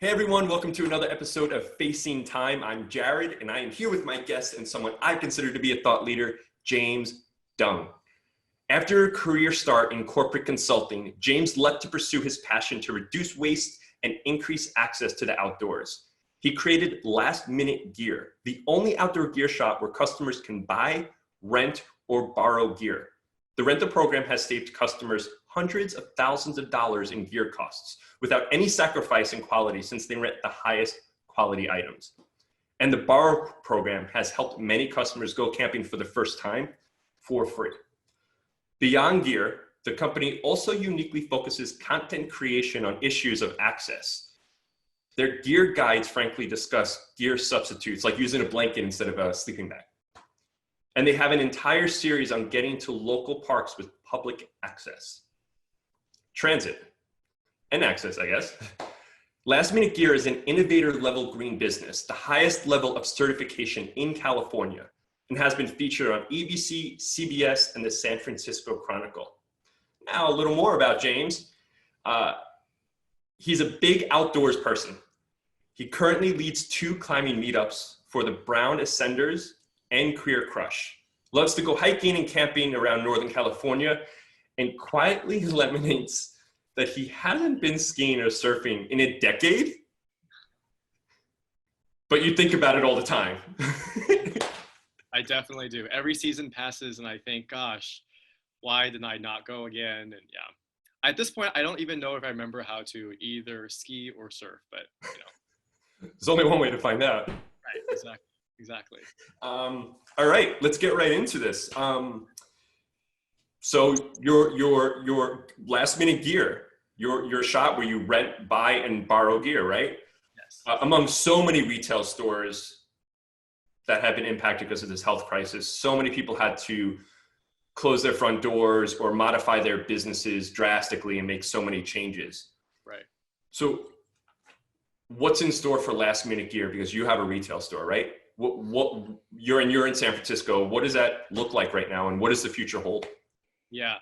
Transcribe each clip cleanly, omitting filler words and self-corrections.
Hey everyone, welcome to another episode of Facing Time. I'm Jared, and I am here with my guest and someone I consider to be a thought leader, James Dung. After a career start in corporate consulting, James left to pursue his passion to reduce waste and increase access to the outdoors. He created Last Minute Gear, the only outdoor gear shop where customers can buy, rent, or borrow gear. The rental program has saved customers hundreds of thousands of dollars in gear costs without any sacrifice in quality since they rent the highest quality items. And the borrow program has helped many customers go camping for the first time for free. Beyond gear, the company also uniquely focuses content creation on issues of access. Their gear guides frankly discuss gear substitutes, like using a blanket instead of a sleeping bag. And they have an entire series on getting to local parks with public access. Transit and access, I guess. Last Minute Gear is an innovator level green business, the highest level of certification in California, and has been featured on ABC, CBS, and the San Francisco Chronicle. Now, a little more about James. He's a big outdoors person. He currently leads 2 climbing meetups for the Brown Ascenders and Queer Crush. Loves to go hiking and camping around Northern California, and quietly laments that he hasn't been skiing or surfing in a decade. But you think about it all the time. I definitely do. Every season passes and I think, gosh, why did I not go again? And yeah, at this point, I don't even know if I remember how to either ski or surf, but you know. There's only one way to find out. Right, exactly. All right, let's get right into this. So your Last Minute Gear, your shop where you rent, buy, and borrow gear, right? Yes. Among so many retail stores that have been impacted because of this health crisis, so many people had to close their front doors or modify their businesses drastically and make so many changes. Right. So what's in store for Last Minute Gear? Because you have a retail store, right? What you're in San Francisco. What does that look like right now, and what does the future hold? Yeah,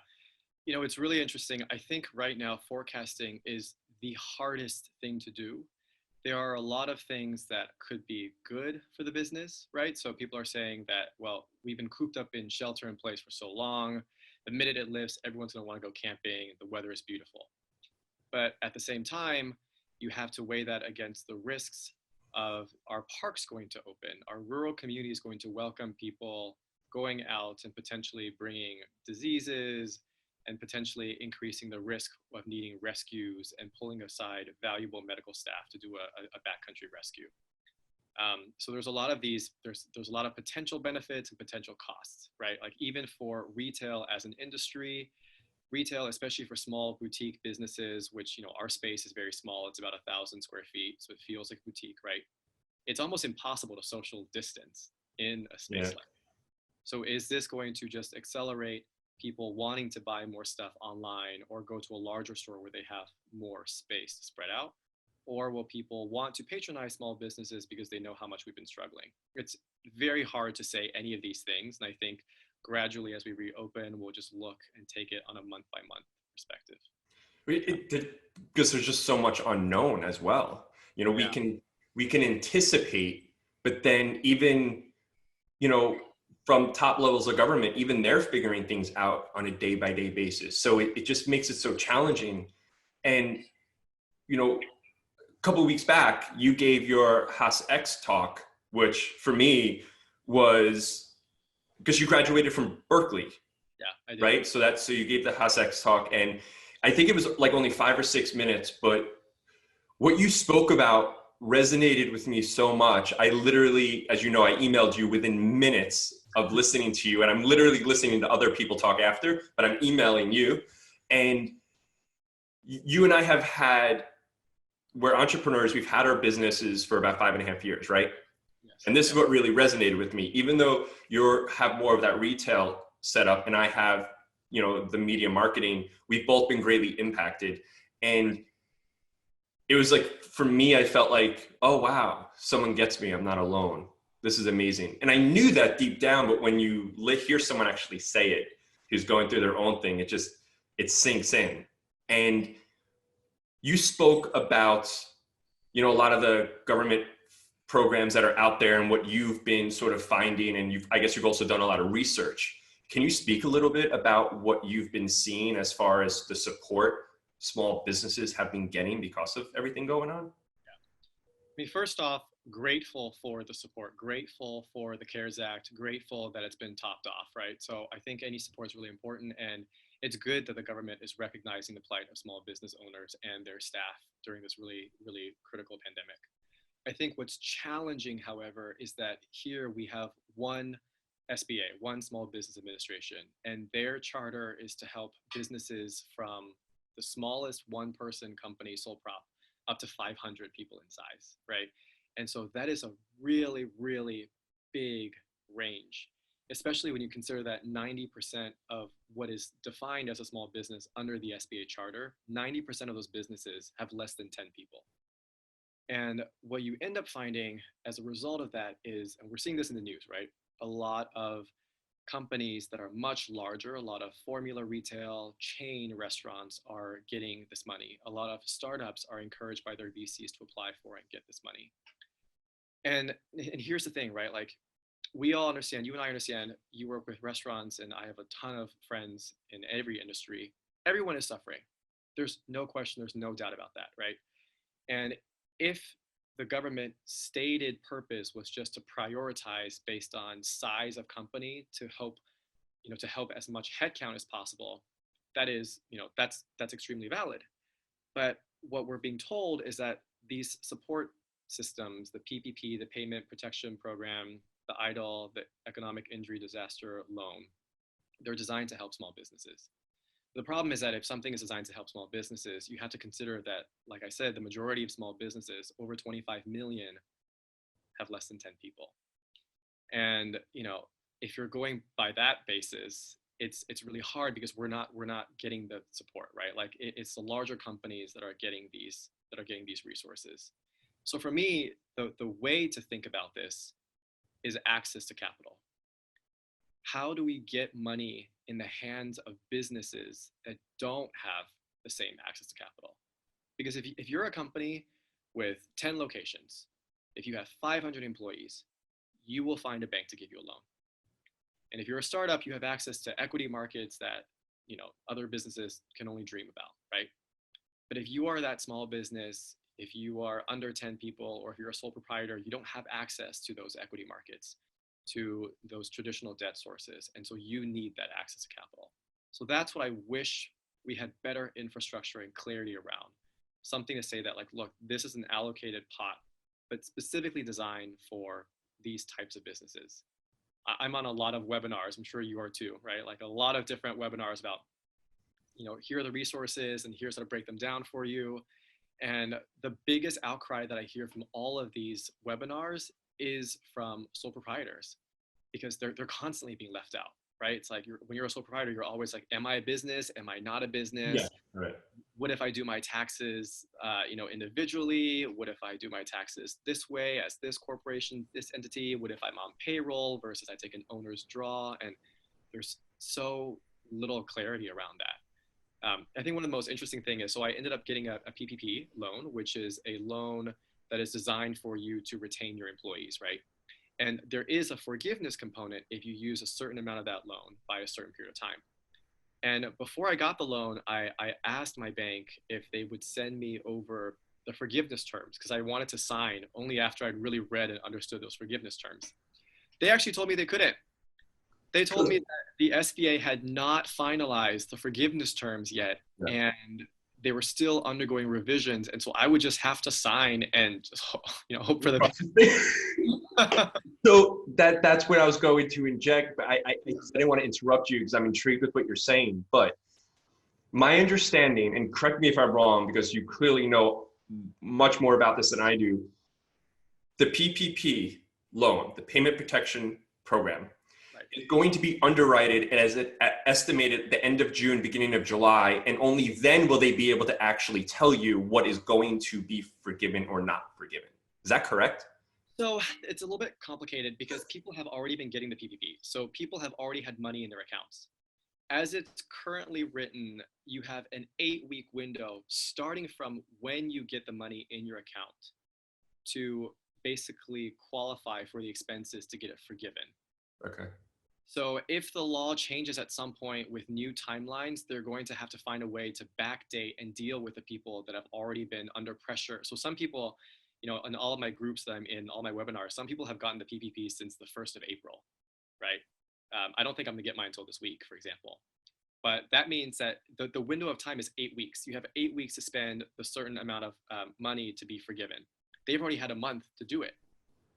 you know, it's really interesting. I think right now forecasting is the hardest thing to do. There are a lot of things that could be good for the business, right? So people are saying that, well, we've been cooped up in shelter in place for so long. The minute it lifts, everyone's going to want to go camping. The weather is beautiful. But at the same time, you have to weigh that against the risks of our parks going to open, our rural communities going to welcome people going out and potentially bringing diseases and potentially increasing the risk of needing rescues and pulling aside valuable medical staff to do a backcountry rescue. So there's a lot of these, there's a lot of potential benefits and potential costs, right? Like even for retail as an industry, retail, especially for small boutique businesses, which, you know, our space is very small. It's about 1,000 square feet. So it feels like boutique, right? It's almost impossible to social distance in a space like that. So is this going to just accelerate people wanting to buy more stuff online or go to a larger store where they have more space to spread out? Or will people want to patronize small businesses because they know how much we've been struggling? It's very hard to say any of these things. And I think gradually as we reopen, we'll just look and take it on a month by month perspective. Because there's just so much unknown as well. You know, we can anticipate, but then even, you know, from top levels of government, even they're figuring things out on a day by day basis. So it just makes it so challenging. And, you know, a couple of weeks back, you gave your Haas X talk, which for me was because you graduated from Berkeley. Yeah, I did. Right. So you gave the Haas X talk, and I think it was like only 5 or 6 minutes, but what you spoke about resonated with me so much. I literally, as you know, I emailed you within minutes of listening to you, and I'm literally listening to other people talk after, but I'm emailing you. And you and I we're entrepreneurs. We've had our businesses for about 5.5 years, right? Yes. And this is what really resonated with me. Even though you have more of that retail setup and I have, you know, the media marketing, we've both been greatly impacted. And it was like, for me, I felt like, oh, wow, someone gets me. I'm not alone. This is amazing. And I knew that deep down, but when you hear someone actually say it, who's going through their own thing, it sinks in. And you spoke about a lot of the government programs that are out there and what you've been sort of finding, and I guess you've also done a lot of research. Can you speak a little bit about what you've been seeing as far as the support small businesses have been getting because of everything going on? I mean, first off, grateful for the support, grateful for the CARES Act, grateful that it's been topped off, right? So I think any support is really important, and it's good that the government is recognizing the plight of small business owners and their staff during this really, really critical pandemic. I think what's challenging, however, is that here we have one SBA, one Small Business Administration, and their charter is to help businesses from the smallest one-person company, sole prop, up to 500 people in size, right? And so that is a really, really big range, especially when you consider that 90% of what is defined as a small business under the SBA charter, 90% of those businesses have less than 10 people. And what you end up finding as a result of that is, and we're seeing this in the news, right? A lot of companies that are much larger, a lot of formula retail chain restaurants are getting this money. A lot of startups are encouraged by their VCs to apply for and get this money. And here's the thing, right? Like, we all understand, you and I understand, you work with restaurants, and I have a ton of friends in every industry. Everyone is suffering. There's no question, there's no doubt about that, right? And if the government stated purpose was just to prioritize based on size of company to help, to help as much headcount as possible, that is, that's extremely valid. But what we're being told is that these support systems, the PPP, the Payment Protection Program, the EIDL, the Economic Injury Disaster Loan, they're designed to help small businesses. The problem is that if something is designed to help small businesses, you have to consider that, like I said, the majority of small businesses, over 25 million, have less than 10 people. And, if you're going by that basis, it's really hard because we're not getting the support, right? Like it's the larger companies that are getting these resources. So for me, the way to think about this is access to capital. How do we get money in the hands of businesses that don't have the same access to capital? Because if you're a company with 10 locations, if you have 500 employees, you will find a bank to give you a loan. And if you're a startup, you have access to equity markets that other businesses can only dream about, right? But if you are that small business, if you are under 10 people, or if you're a sole proprietor, you don't have access to those equity markets, to those traditional debt sources. And so you need that access to capital. So that's what I wish we had better infrastructure and clarity around. Something to say that, like, look, this is an allocated pot, but specifically designed for these types of businesses. I'm on a lot of webinars, I'm sure you are too, right? Like a lot of different webinars about, here are the resources and here's how to break them down for you. And the biggest outcry that I hear from all of these webinars is from sole proprietors, because they're constantly being left out, right? It's like when you're a sole proprietor, you're always like, am I a business? Am I not a business? Yeah, right. What if I do my taxes, individually? What if I do my taxes this way as this corporation, this entity? What if I'm on payroll versus I take an owner's draw? And there's so little clarity around that. I think one of the most interesting thing is, so I ended up getting a PPP loan, which is a loan that is designed for you to retain your employees, right? And there is a forgiveness component if you use a certain amount of that loan by a certain period of time. And before I got the loan, I asked my bank if they would send me over the forgiveness terms, because I wanted to sign only after I'd really read and understood those forgiveness terms. They actually told me they couldn't. They told me that the SBA had not finalized the forgiveness terms yet, Yeah. and they were still undergoing revisions. And so I would just have to sign and just, hope for the best. So that's what I was going to inject, but I didn't want to interrupt you because I'm intrigued with what you're saying. But my understanding, and correct me if I'm wrong, because you clearly know much more about this than I do, the PPP loan, the Payment Protection Program, is going to be underwritten as estimated at the end of June, beginning of July, and only then will they be able to actually tell you what is going to be forgiven or not forgiven. Is that correct? So it's a little bit complicated because people have already been getting the PPP. So people have already had money in their accounts. As it's currently written, you have an 8-week window starting from when you get the money in your account to basically qualify for the expenses to get it forgiven. Okay. So if the law changes at some point with new timelines, they're going to have to find a way to backdate and deal with the people that have already been under pressure. So some people, in all of my groups that I'm in, all my webinars, some people have gotten the PPP since the 1st of April, right? I don't think I'm gonna get mine until this week, for example. But that means that the window of time is 8 weeks. You have 8 weeks to spend a certain amount of money to be forgiven. They've already had a month to do it.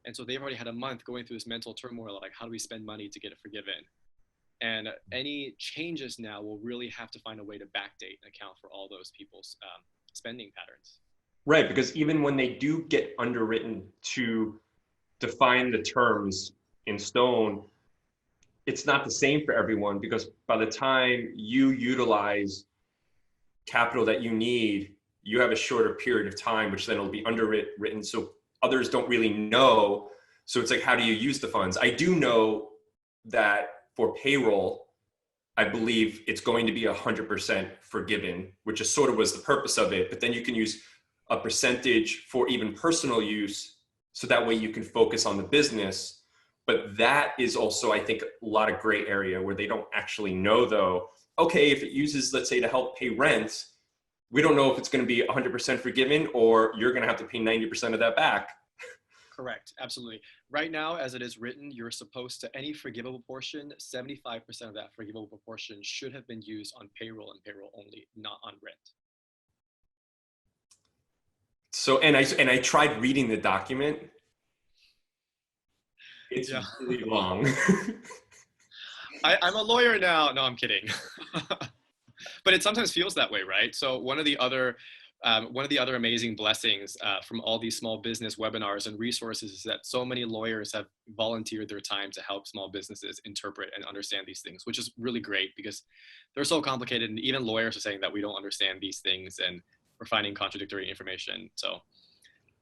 And so they've already had a month going through this mental turmoil, like how do we spend money to get it forgiven? And any changes now will really have to find a way to backdate and account for all those people's spending patterns. Right, because even when they do get underwritten to define the terms in stone, it's not the same for everyone, because by the time you utilize capital that you need, you have a shorter period of time, which then will be underwritten. So others don't really know. So it's like, how do you use the funds? I do know that for payroll, I believe it's going to be 100% forgiven, which is sort of was the purpose of it. But then you can use a percentage for even personal use, so that way you can focus on the business. But that is also, I think, a lot of gray area where they don't actually know, though, okay, if it uses, let's say, to help pay rent, we don't know if it's going to be 100% forgiven or you're going to have to pay 90% of that back. Correct. Absolutely. Right now, as it is written, you're supposed to, any forgivable portion, 75% of that forgivable portion should have been used on payroll and payroll only, not on rent. So, and I tried reading the document. It's really long. I'm a lawyer now. No, I'm kidding. But it sometimes feels that way, right? So one of the other amazing blessings from all these small business webinars and resources is that so many lawyers have volunteered their time to help small businesses interpret and understand these things, which is really great because they're so complicated. And even lawyers are saying that we don't understand these things and we're finding contradictory information. So,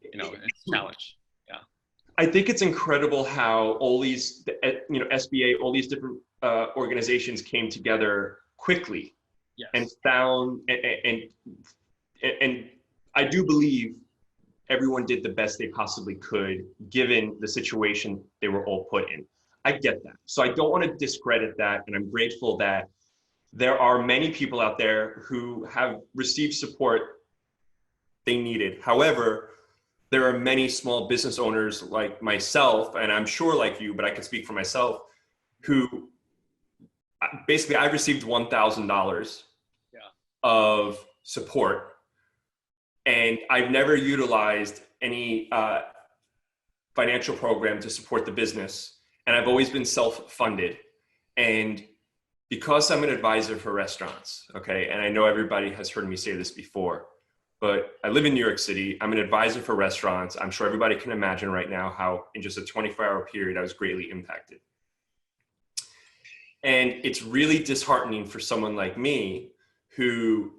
it's a challenge. Yeah. I think it's incredible how all these, SBA, all these different organizations came together quickly. Yes. And found, and I do believe everyone did the best they possibly could given the situation they were all put in. I get that. So I don't want to discredit that. And I'm grateful that there are many people out there who have received support they needed. However, there are many small business owners like myself, and I'm sure like you, but I can speak for myself, who basically I received $1,000 of support, and I've never utilized any financial program to support the business, and I've always been self-funded. And because I'm an advisor for restaurants, okay, and I know everybody has heard me say this before, but I live in New York City. I'm an advisor for restaurants. I'm sure everybody can imagine right now how in just a 24-hour period, I was greatly impacted. And it's really disheartening for someone like me who,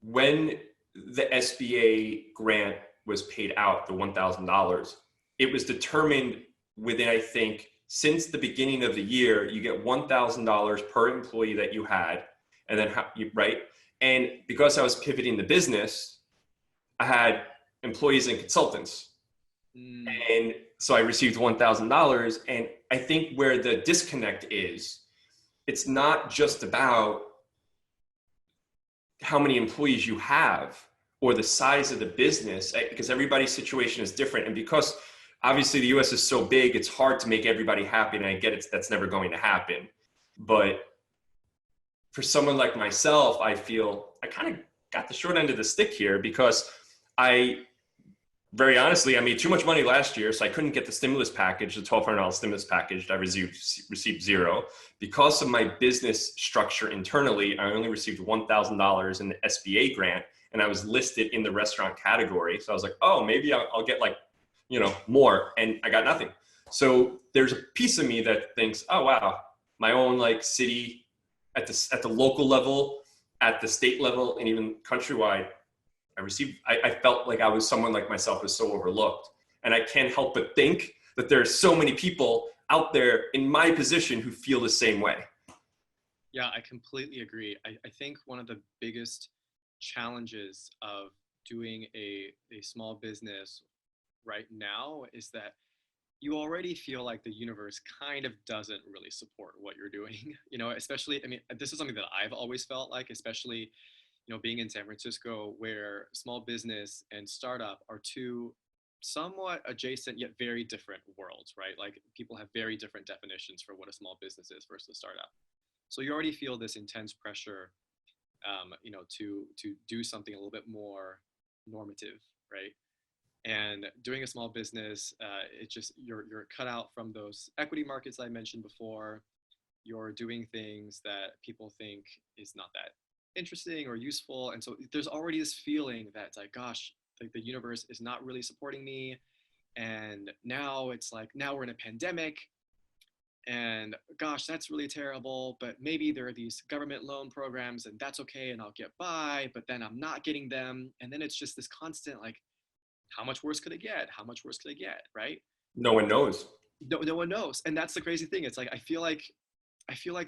when the SBA grant was paid out, the $1,000, it was determined within, I think, since the beginning of the year, you get $1,000 per employee that you had. And then, right? And because I was pivoting the business, I had employees and consultants. And so I received $1,000. And I think where the disconnect is, it's not just about how many employees you have or the size of the business, because everybody's situation is different. And because obviously the US is so big, it's hard to make everybody happy. And I get it, that's never going to happen. But for someone like myself, I feel I kind of got the short end of the stick here, because very honestly, I made too much money last year, so I couldn't get the stimulus package, the $1,200 stimulus package. I received zero. Because of my business structure internally, I only received $1,000 in the SBA grant, and I was listed in the restaurant category. So I was like, oh, maybe I'll get more, and I got nothing. So there's a piece of me that thinks, oh wow, my own city at the local level, at the state level, and even countrywide, I felt like I was someone like myself was so overlooked. And I can't help but think that there's so many people out there in my position who feel the same way. Yeah, I completely agree. I think one of the biggest challenges of doing a small business right now is that you already feel like the universe kind of doesn't really support what you're doing, especially, I mean, this is something that I've always felt like, especially, being in San Francisco, where small business and startup are two somewhat adjacent yet very different worlds, right? Like people have very different definitions for what a small business is versus a startup. So you already feel this intense pressure, to do something a little bit more normative, right? And doing a small business, it just you're cut out from those equity markets I mentioned before. You're doing things that people think is not that interesting or useful, and so there's already this feeling that it's like, gosh, like the universe is not really supporting me. And now it's like, now we're in a pandemic, and gosh, that's really terrible, but maybe there are these government loan programs and that's okay and I'll get by, but then I'm not getting them. And then it's just this constant like, how much worse could it get? How much worse could it get? Right? No one knows. No one knows. And that's the crazy thing. It's like, I feel like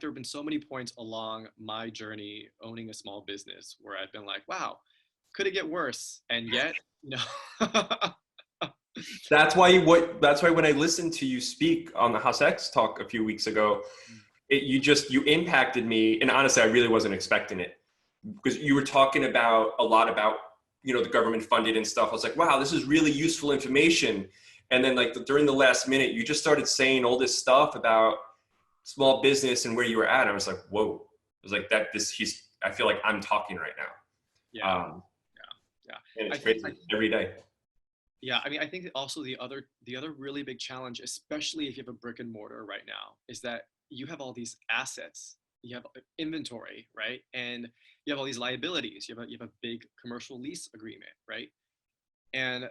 there have been so many points along my journey owning a small business where I've been like, wow, could it get worse? And yet, That's why when I listened to you speak on the House X talk a few weeks ago, you impacted me. And honestly, I really wasn't expecting it, because you were talking about a lot about, the government funded and stuff. I was like, wow, this is really useful information. And then like during the last minute, you just started saying all this stuff about small business and where you were at. I was like, whoa. I was like, I feel like I'm talking right now. Yeah. Yeah. And it's crazy every day. Yeah, I mean, I think also the other really big challenge, especially if you have a brick and mortar right now, is that you have all these assets, you have inventory, right, and you have all these liabilities. You have a big commercial lease agreement, right, and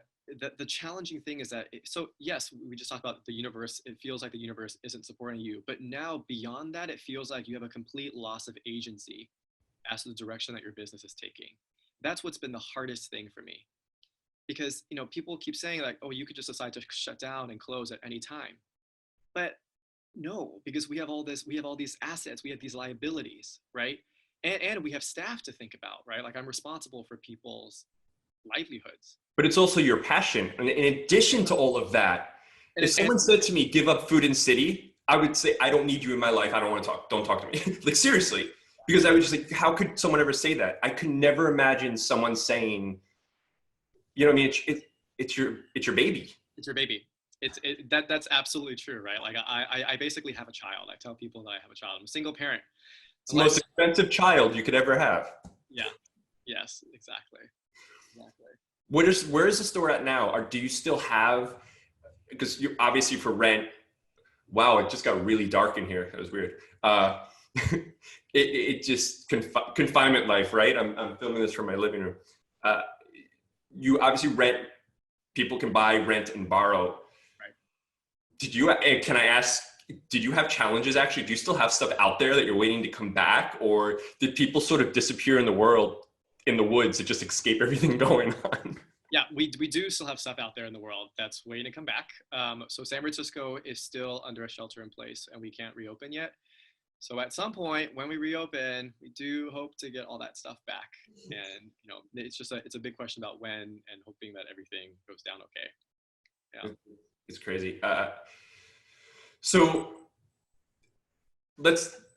the challenging thing is that so yes, we just talked about the universe. It feels like the universe isn't supporting you, but now beyond that, it feels like you have a complete loss of agency as to the direction that your business is taking. That's what's been the hardest thing for me, because people keep saying like, oh, you could just decide to shut down and close at any time, but no, because we have all these assets, we have these liabilities, right, and we have staff to think about, right? Like I'm responsible for people's livelihoods. But it's also your passion. And in addition to all of that, And if someone said to me, give up food and city, I would say, I don't need you in my life. I don't want to talk. Don't talk to me. Like seriously, because I would just like, how could someone ever say that? I could never imagine someone saying, what I mean? It's your baby. It's your baby. That's absolutely true, right? Like I basically have a child. I tell people that I have a child. I'm a single parent. It's the most expensive child you could ever have. Yeah. Yes, exactly. Where is the store at now? Or do you still have, because you obviously for rent, wow, it just got really dark in here. That was weird. It just confinement life, right? I'm filming this from my living room. You obviously rent, people can buy, rent, and borrow. Right. Can I ask, did you have challenges actually? Do you still have stuff out there that you're waiting to come back? Or did people sort of disappear in the world, in the woods, to just escape everything going on? Yeah, we do still have stuff out there in the world that's waiting to come back. So San Francisco is still under a shelter in place and we can't reopen yet. So at some point when we reopen, we do hope to get all that stuff back. And it's a big question about when, and hoping that everything goes down okay. Yeah, it's crazy. So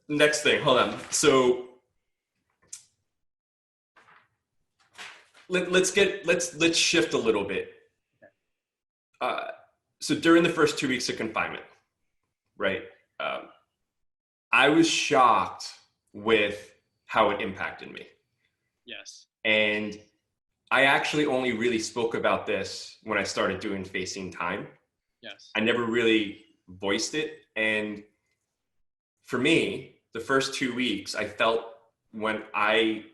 next thing. Hold on. So let's shift a little bit. So during the first 2 weeks of confinement, right? I was shocked with how it impacted me. Yes. And I actually only really spoke about this when I started doing Facing Time. Yes. I never really voiced it. And for me, the first 2 weeks, I felt when I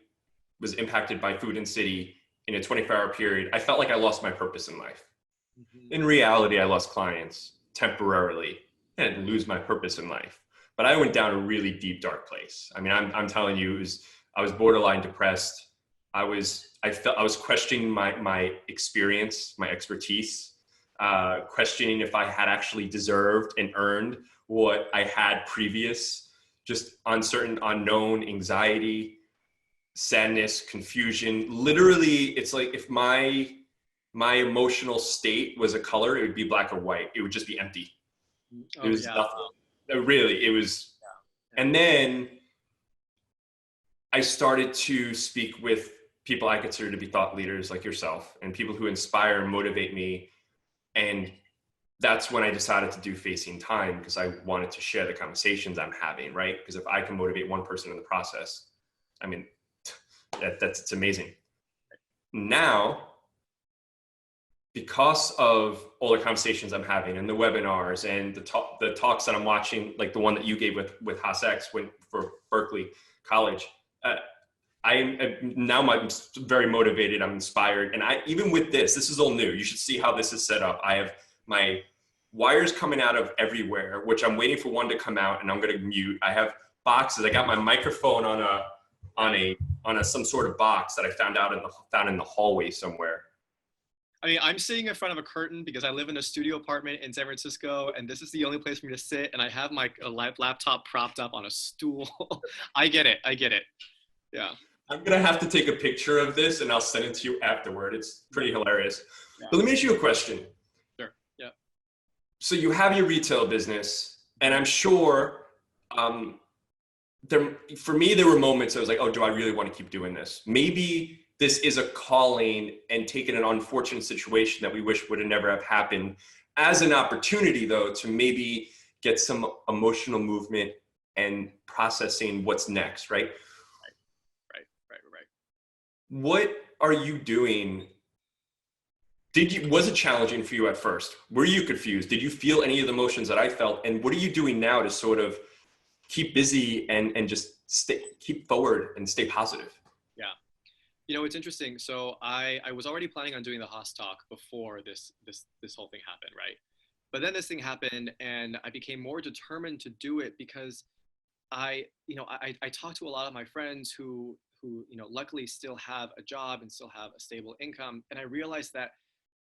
was impacted by Food and City in a 24-hour period, I felt like I lost my purpose in life. Mm-hmm. In reality, I lost clients temporarily and lose my purpose in life. But I went down a really deep, dark place. I mean, I'm telling you, I was borderline depressed. I was questioning my experience, my expertise, questioning if I had actually deserved and earned what I had previous, just uncertain, unknown, anxiety, sadness, confusion. Literally, it's like if my my emotional state was a color, it would be black or white. It would just be empty. It Oh was yeah. nothing. Really, it was. Yeah. And then I started to speak with people I consider to be thought leaders like yourself and people who inspire and motivate me. And that's when I decided to do Facing Time, because I wanted to share the conversations I'm having, right? Because if I can motivate one person in the process, I mean, it's amazing. Now, because of all the conversations I'm having and the webinars and the talks that I'm watching, like the one that you gave with HaasX for Berkeley College, I'm very motivated. I'm inspired. And even with this is all new. You should see how this is set up. I have my wires coming out of everywhere, which I'm waiting for one to come out and I'm going to mute. I have boxes. I got my microphone on some sort of box that I found in the hallway somewhere. I mean, I'm sitting in front of a curtain because I live in a studio apartment in San Francisco, and this is the only place for me to sit. And I have my laptop propped up on a stool. I get it. Yeah. I'm going to have to take a picture of this and I'll send it to you afterward. It's pretty hilarious. Yeah. But let me ask you a question. Sure. Yeah. So you have your retail business, and I'm sure for me, there were moments I was like, oh, do I really want to keep doing this? Maybe this is a calling and taking an unfortunate situation that we wish would have never have happened as an opportunity, though, to maybe get some emotional movement and processing what's next, right? Right. What are you doing? Was it challenging for you at first? Were you confused? Did you feel any of the emotions that I felt? And what are you doing now to sort of keep busy and just keep forward and stay positive? Yeah. You know, it's interesting. So I was already planning on doing the Haas talk before this whole thing happened, right? But then this thing happened and I became more determined to do it because I talked to a lot of my friends who luckily still have a job and still have a stable income. And I realized that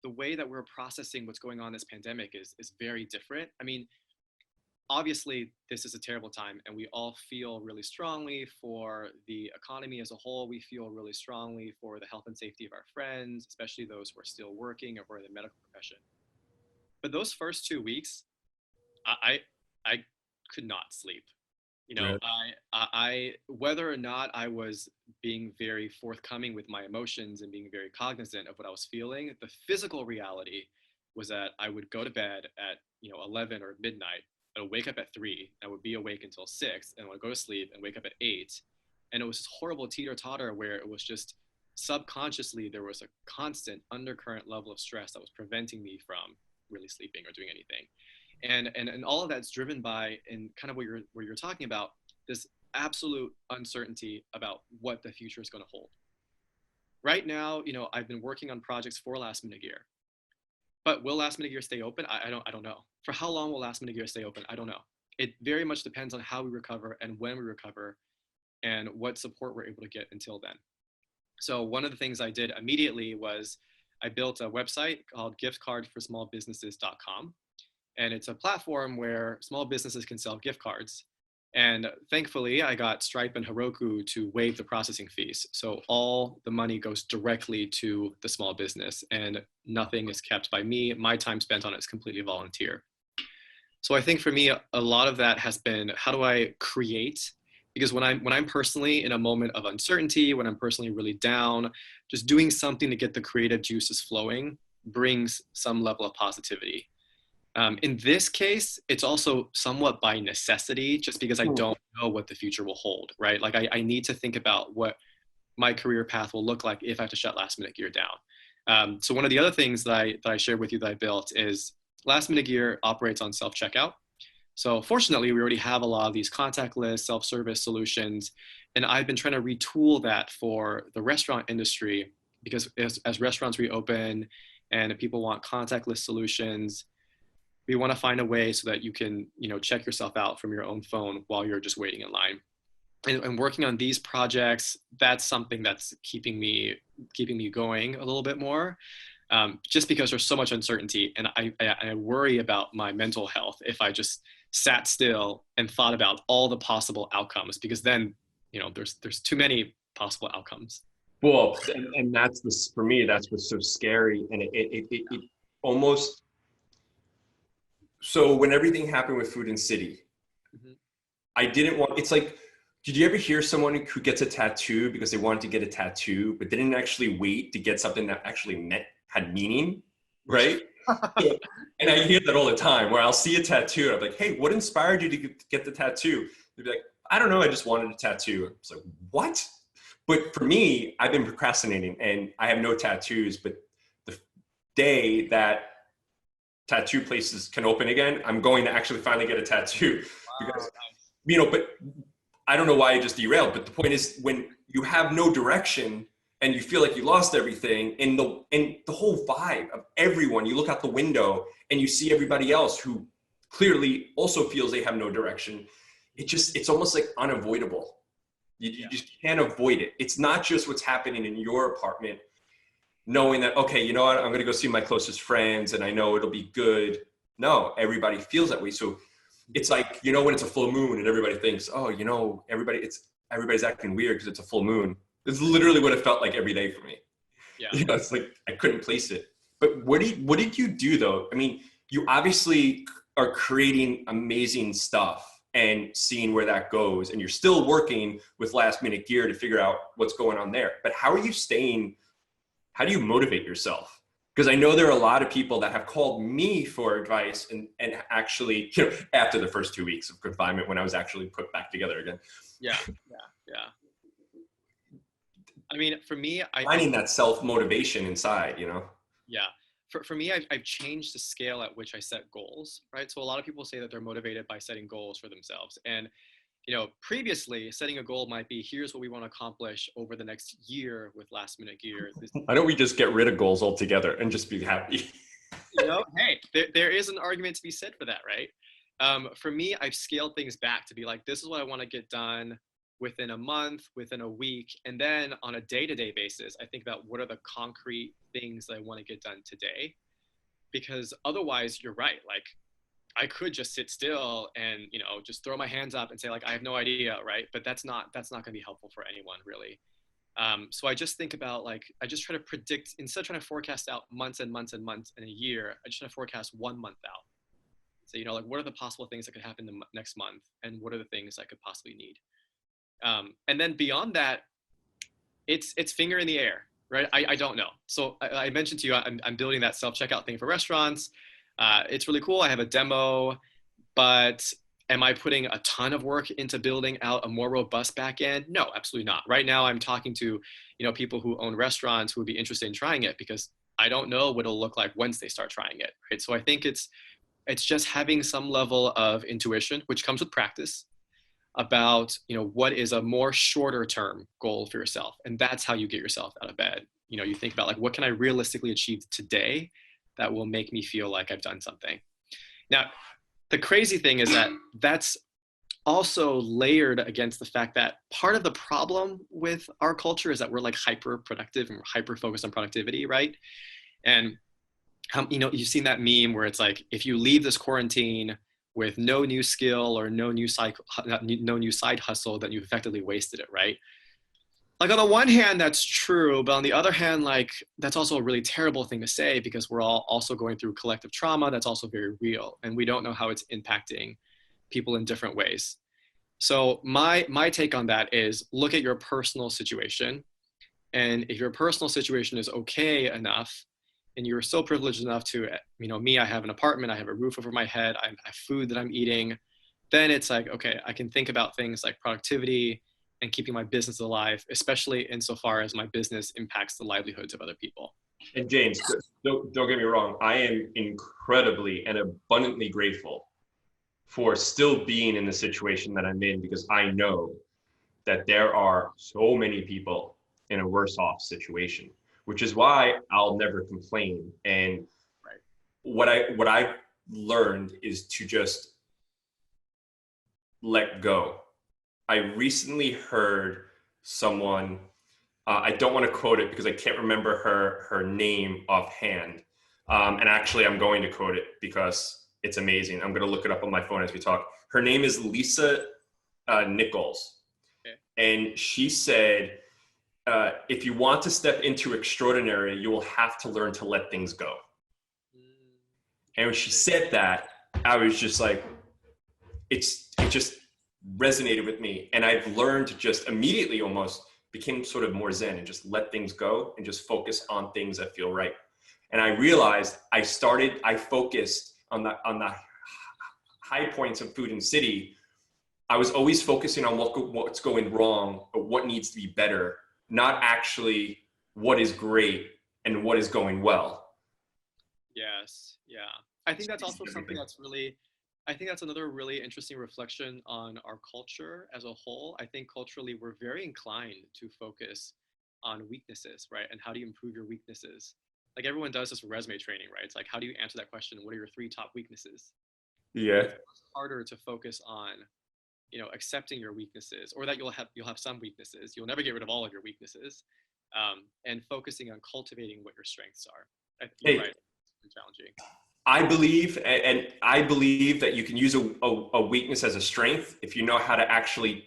the way that we're processing what's going on in this pandemic is very different. I mean, obviously this is a terrible time and we all feel really strongly for the economy as a whole. We feel really strongly for the health and safety of our friends, especially those who are still working or who are in the medical profession. But those first 2 weeks, I could not sleep. You know, Right. I whether or not I was being very forthcoming with my emotions and being very cognizant of what I was feeling, the physical reality was that I would go to bed at 11 or midnight. I would wake up at 3. I would be awake until 6, and I would go to sleep and wake up at 8. And it was this horrible teeter-totter where it was just subconsciously there was a constant undercurrent level of stress that was preventing me from really sleeping or doing anything. And all of that's driven by, and kind of what you're talking about, this absolute uncertainty about what the future is going to hold. Right now, I've been working on projects for Last Minute Gear, but will Last Minute Gear stay open? I don't know. For how long will Last Minute Gear stay open? I don't know. It very much depends on how we recover and when we recover, and what support we're able to get until then. So one of the things I did immediately was I built a website called giftcardforsmallbusinesses.com. And it's a platform where small businesses can sell gift cards. And thankfully, I got Stripe and Heroku to waive the processing fees. So all the money goes directly to the small business and nothing is kept by me. My time spent on it is completely volunteer. So I think for me, a lot of that has been, how do I create? Because when I'm personally in a moment of uncertainty, when I'm personally really down, just doing something to get the creative juices flowing brings some level of positivity. In this case, it's also somewhat by necessity, just because I don't know what the future will hold, right? Like I need to think about what my career path will look like if I have to shut Last Minute Gear down. So one of the other things that I shared with you that I built is Last Minute Gear operates on self-checkout. So fortunately, we already have a lot of these contactless self-service solutions, and I've been trying to retool that for the restaurant industry, because as restaurants reopen and people want contactless solutions, we want to find a way so that you can, check yourself out from your own phone while you're just waiting in line. And working on these projects, that's something that's keeping me going a little bit more, just because there's so much uncertainty, and I worry about my mental health if I just sat still and thought about all the possible outcomes, because then, there's too many possible outcomes. Well, and that's this for me. That's what's so scary, and it almost. So when everything happened with Food and City, Mhm. I didn't want. It's like, did you ever hear someone who gets a tattoo because they wanted to get a tattoo, but didn't actually wait to get something that actually meant had meaning, right? So, and I hear that all the time, where I'll see a tattoo, and I'm like, "Hey, what inspired you to get the tattoo?" They'd be like, "I don't know. I just wanted a tattoo." It's like, what? But for me, I've been procrastinating and I have no tattoos. But the day that tattoo places can open again, I'm going to actually finally get a tattoo Wow, because, nice. but I don't know why I just derailed. But the point is, when you have no direction and you feel like you lost everything, and the whole vibe of everyone, you look out the window and you see everybody else who clearly also feels they have no direction. It's almost like unavoidable. You Yeah. just can't avoid it. It's not just what's happening in your apartment, knowing that, okay, you know what, I'm going to go see my closest friends and I know it'll be good. No, everybody feels that way. So it's like, when it's a full moon and everybody thinks, oh, everybody's acting weird because it's a full moon. It's literally what it felt like every day for me. Yeah. It's like I couldn't place it. But what did you do though? I mean, you obviously are creating amazing stuff and seeing where that goes, and you're still working with last minute gear to figure out what's going on there. But how do you motivate yourself? Because I know there are a lot of people that have called me for advice and actually, after the first 2 weeks of confinement when I was actually put back together again, Yeah. Yeah. Yeah. I mean, for me, I finding that self motivation inside, yeah. For me, I've changed the scale at which I set goals, right? So a lot of people say that they're motivated by setting goals for themselves. And, previously setting a goal might be, here's what we want to accomplish over the next year with last minute gear. Why don't we just get rid of goals altogether and just be happy? Hey, there is an argument to be said for that, right? For me, I've scaled things back to be like, this is what I want to get done within a month, within a week. And then on a day-to-day basis, I think about what are the concrete things that I want to get done today. Because otherwise, you're right. Like, I could just sit still and, just throw my hands up and say, like, I have no idea, right? But that's not going to be helpful for anyone, really. So I just think about, like, I just try to predict, instead of trying to forecast out months and months and months and a year, I just try to forecast 1 month out. So, like, what are the possible things that could happen the next month, and what are the things I could possibly need? And then beyond that, it's finger in the air, right? I don't know. So I mentioned to you, I'm building that self checkout thing for restaurants. It's really cool. I have a demo, but am I putting a ton of work into building out a more robust back end? No, absolutely not. Right now, I'm talking to people who own restaurants who would be interested in trying it, because I don't know what it'll look like once they start trying it. Right. So I think it's just having some level of intuition, which comes with practice, about what is a more shorter term goal for yourself, and that's how you get yourself out of bed. You think about, like, what can I realistically achieve today that will make me feel like I've done something. Now, the crazy thing is that that's also layered against the fact that part of the problem with our culture is that we're, like, hyper productive and we're hyper focused on productivity, right? And you've seen that meme where it's like, if you leave this quarantine with no new skill or no new side hustle, then you've effectively wasted it, right? Like, on the one hand, that's true, but on the other hand, like, that's also a really terrible thing to say, because we're all also going through collective trauma that's also very real, and we don't know how it's impacting people in different ways. So my take on that is, look at your personal situation, and if your personal situation is okay enough, and you're so privileged enough to, me, I have an apartment, I have a roof over my head, I have food that I'm eating, then it's like, okay, I can think about things like productivity and keeping my business alive, especially insofar as my business impacts the livelihoods of other people. And James, don't get me wrong. I am incredibly and abundantly grateful for still being in the situation that I'm in, because I know that there are so many people in a worse off situation, which is why I'll never complain. And Right. what I've learned is to just let go. I recently heard someone, I don't want to quote it because I can't remember her name offhand. And actually, I'm going to quote it because it's amazing. I'm going to look it up on my phone as we talk. Her name is Lisa Nichols. Okay. And she said, if you want to step into extraordinary, you will have to learn to let things go. And when she said that, I was just like, it just resonated with me. And I've learned to just immediately almost became sort of more zen and just let things go and just focus on things that feel right. And I realized I focused on the high points of Food and City. I was always focusing on what's going wrong or what needs to be better, not actually what is great and what is going well. Yes. Yeah. I think that's also something that's really, I think that's another really interesting reflection on our culture as a whole. I think culturally we're very inclined to focus on weaknesses, right? And how do you improve your weaknesses? Like everyone does this resume training, right? It's like, how do you answer that question? What are your 3 top weaknesses? Yeah. It's harder to focus on, accepting your weaknesses, or that you'll have some weaknesses. You'll never get rid of all of your weaknesses, and focusing on cultivating what your strengths are. You're right. It's challenging. I believe that you can use a weakness as a strength if you know how to actually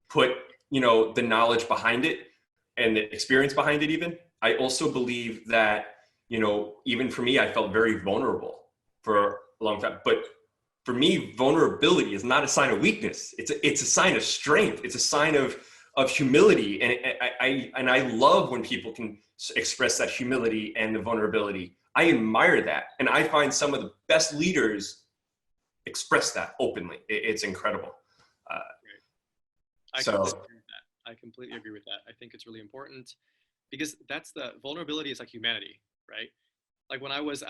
put, the knowledge behind it and the experience behind it even. I also believe that, even for me, I felt very vulnerable for a long time. But for me, vulnerability is not a sign of weakness. It's a sign of strength. It's a sign of humility. And I love when people can express that humility and the vulnerability. I admire that. And I find some of the best leaders express that openly. It's incredible. I completely agree with that. I think it's really important because that's the vulnerability is like humanity, right? Like when I was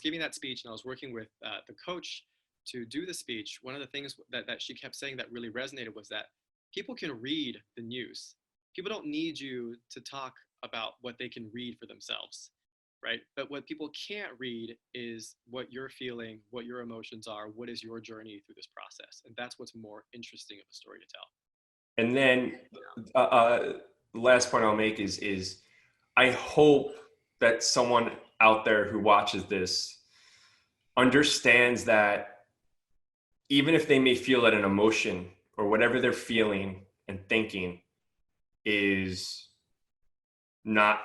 giving that speech and I was working with the coach to do the speech, one of the things that she kept saying that really resonated was that people can read the news. People don't need you to talk about what they can read for themselves, right? But what people can't read is what you're feeling, what your emotions are, what is your journey through this process. And that's what's more interesting of a story to tell. And then the last point I'll make is I hope that someone out there who watches this understands that even if they may feel that an emotion or whatever they're feeling and thinking is not,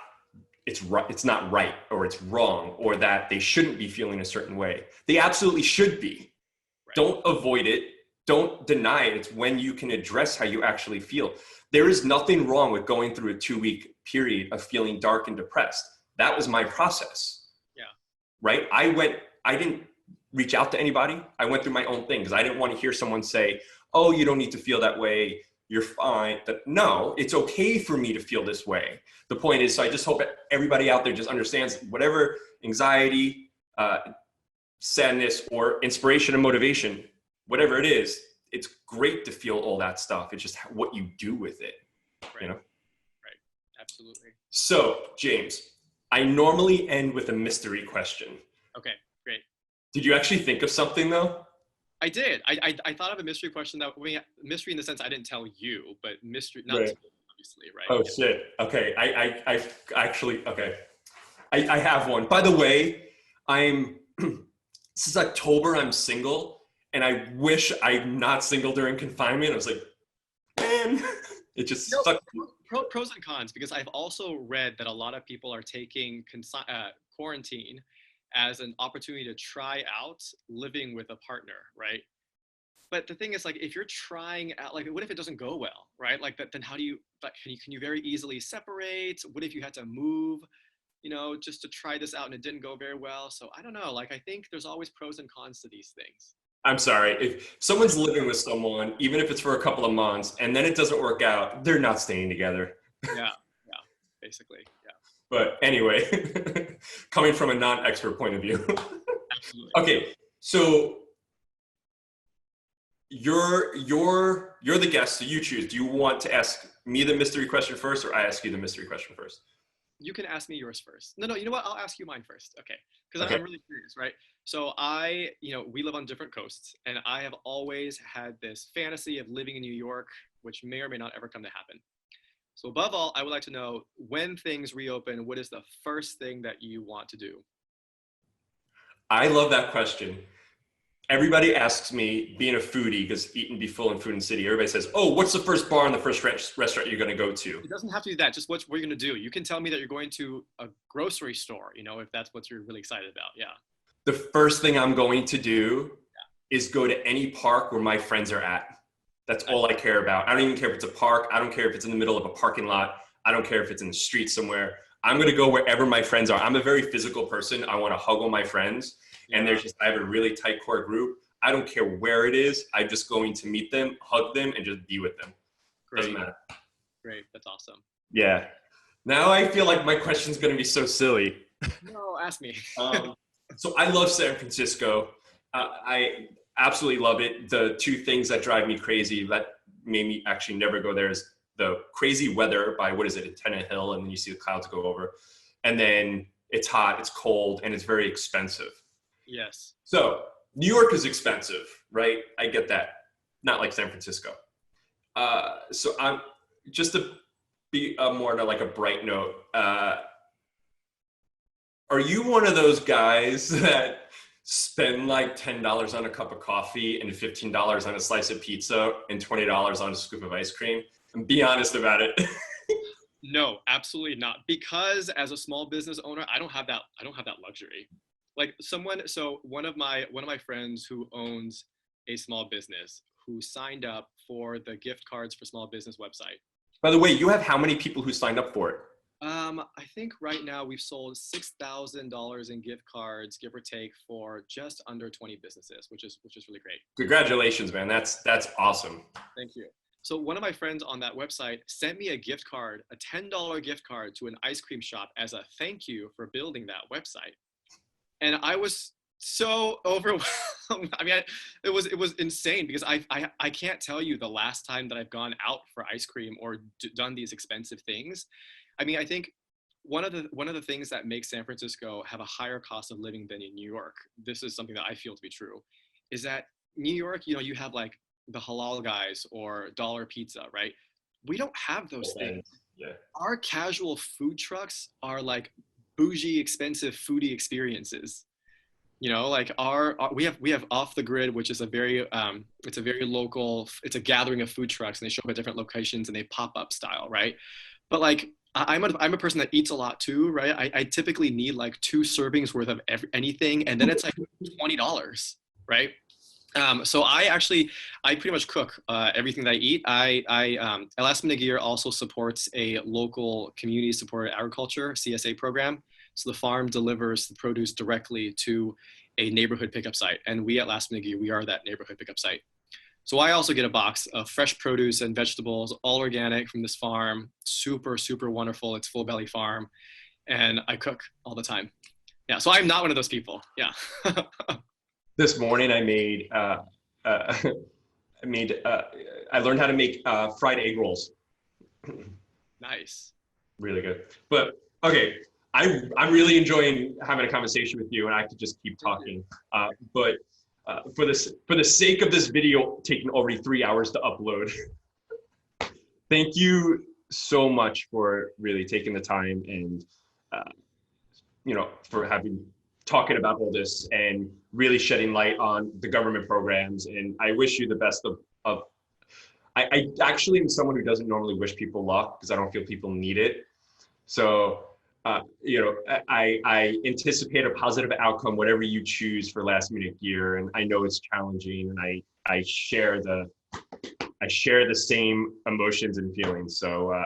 it's not right, or it's wrong, or that they shouldn't be feeling a certain way. They absolutely should be. Right. Don't avoid it. Don't deny it. It's when you can address how you actually feel. There is nothing wrong with going through a 2-week period of feeling dark and depressed. That was my process. Yeah. Right? I didn't reach out to anybody. I went through my own thing because I didn't want to hear someone say, oh, you don't need to feel that way. You're fine. No, it's okay for me to feel this way. The point is, so I just hope that everybody out there just understands whatever anxiety, sadness, or inspiration and motivation, whatever it is, it's great to feel all that stuff. It's just what you do with it, Right. Right. Absolutely. So, James, I normally end with a mystery question. Okay, great. Did you actually think of something though? I did. I thought of a mystery question mystery in the sense I didn't tell you, but mystery, not right. to you, obviously, right? Oh, shit. Okay. I actually, okay. I have one. By the way, this is October, I'm single, and I wish I'm not single during confinement. I was like, man, it just stuck. Pros and cons, because I've also read that a lot of people are taking quarantine as an opportunity to try out living with a partner, right? But the thing is, like, if you're trying out, like, what if it doesn't go well, right? Like, then how do you, like, can you very easily separate? What if you had to move, just to try this out and it didn't go very well? So I don't know. Like, I think there's always pros and cons to these things. I'm sorry. If someone's living with someone, even if it's for a couple of months, and then it doesn't work out, they're not staying together. Yeah, basically, yeah. But anyway, coming from a non-expert point of view. Absolutely. Okay, so you're the guest, so you choose. Do you want to ask me the mystery question first, or I ask you the mystery question first? You can ask me yours first. No, you know what? I'll ask you mine first. Okay. Because okay. I'm really curious, right? So we live on different coasts, and I have always had this fantasy of living in New York, which may or may not ever come to happen. So above all, I would like to know, when things reopen, what is the first thing that you want to do? I love that question. Everybody asks me, being a foodie, because eat and be full in Food and City, everybody says, oh, what's the first bar and the first restaurant you're going to go to? It doesn't have to be that. Just what you're going to do. You can tell me that you're going to a grocery store, you know, if that's what you're really excited about. Yeah. The first thing I'm going to do is go to any park where my friends are at. That's all I care about. I don't even care if it's a park. I don't care if it's in the middle of a parking lot. I don't care if it's in the street somewhere. I'm going to go wherever my friends are. I'm a very physical person. I want to hug all my friends. And I have a really tight core group. I don't care where it is. I'm just going to meet them, hug them, and just be with them. Great. Doesn't matter. Great. That's awesome. Yeah. Now I feel like my question's going to be so silly. No, ask me. So I love San Francisco. I absolutely love it. The two things that drive me crazy that made me actually never go there is the crazy weather by, what is it, Antenna Hill, and then you see the clouds go over. And then it's hot, it's cold, and it's very expensive. Yes. So New York is expensive, right? I get that. Not like San Francisco. So I'm just to be more on like a bright note. Are you one of those guys that spend like $10 on a cup of coffee and $15 on a slice of pizza and $20 on a scoop of ice cream? And be honest about it. No, absolutely not. Because as a small business owner, I don't have that luxury. Like one of my friends who owns a small business who signed up for the gift cards for small business website. By the way, you have how many people who signed up for it? I think right now we've sold $6,000 in gift cards, give or take, for just under 20 businesses, which is really great. Congratulations, man. That's awesome. Thank you. So one of my friends on that website sent me a gift card, a $10 gift card to an ice cream shop as a thank you for building that website. And I was so overwhelmed. I mean, it was insane because I can't tell you the last time that I've gone out for ice cream or done these expensive things. I mean, I think one of the things that makes San Francisco have a higher cost of living than in New York, this is something that I feel to be true, is that New York, you know, you have like the halal guys or dollar pizza, right? We don't have those things. Yeah. Our casual food trucks are like bougie, expensive foodie experiences. You know, like we have Off the Grid, which is a very local, it's a gathering of food trucks, and they show up at different locations and they pop up style, right? But like I'm a person that eats a lot too, right? I typically need like 2 servings worth of anything, and then it's like $20, right? So I pretty much cook everything that I eat. Last Minute Gear also supports a local community supported agriculture CSA program. So the farm delivers the produce directly to a neighborhood pickup site, and we at Last Minute Gear, we are that neighborhood pickup site. So I also get a box of fresh produce and vegetables, all organic from this farm. Super, super wonderful. It's Full Belly Farm, and I cook all the time. Yeah, so I'm not one of those people. Yeah. This morning I made I learned how to make fried egg rolls. Nice. Really good. But okay, I'm really enjoying having a conversation with you, and I could just keep talking. But for the sake of this video taking already 3 hours to upload, thank you so much for really taking the time and for talking about all this and really shedding light on the government programs. And I wish you the best of I actually am someone who doesn't normally wish people luck because I don't feel people need it. So, I anticipate a positive outcome, whatever you choose for Last Minute Gear. And I know it's challenging, and I share the same emotions and feelings. So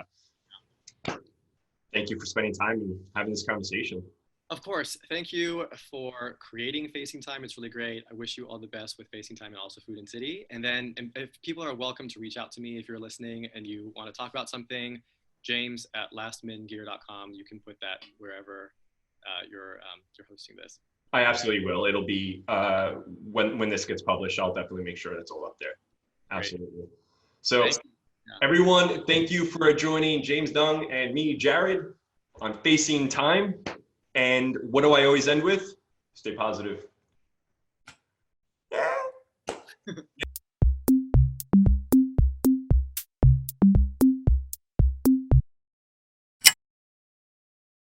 thank you for spending time and having this conversation. Of course. Thank you for creating Facing Time. It's really great. I wish you all the best with Facing Time and also Food and City. And then if people are welcome to reach out to me if you're listening and you want to talk about something, James at lastmingear.com. You can put that wherever you're hosting this. I absolutely will. It'll be when this gets published, I'll definitely make sure that's all up there. Absolutely. Great. So everyone, thank you for joining James Dung and me, Jared, on Facing Time. And what do I always end with? Stay positive.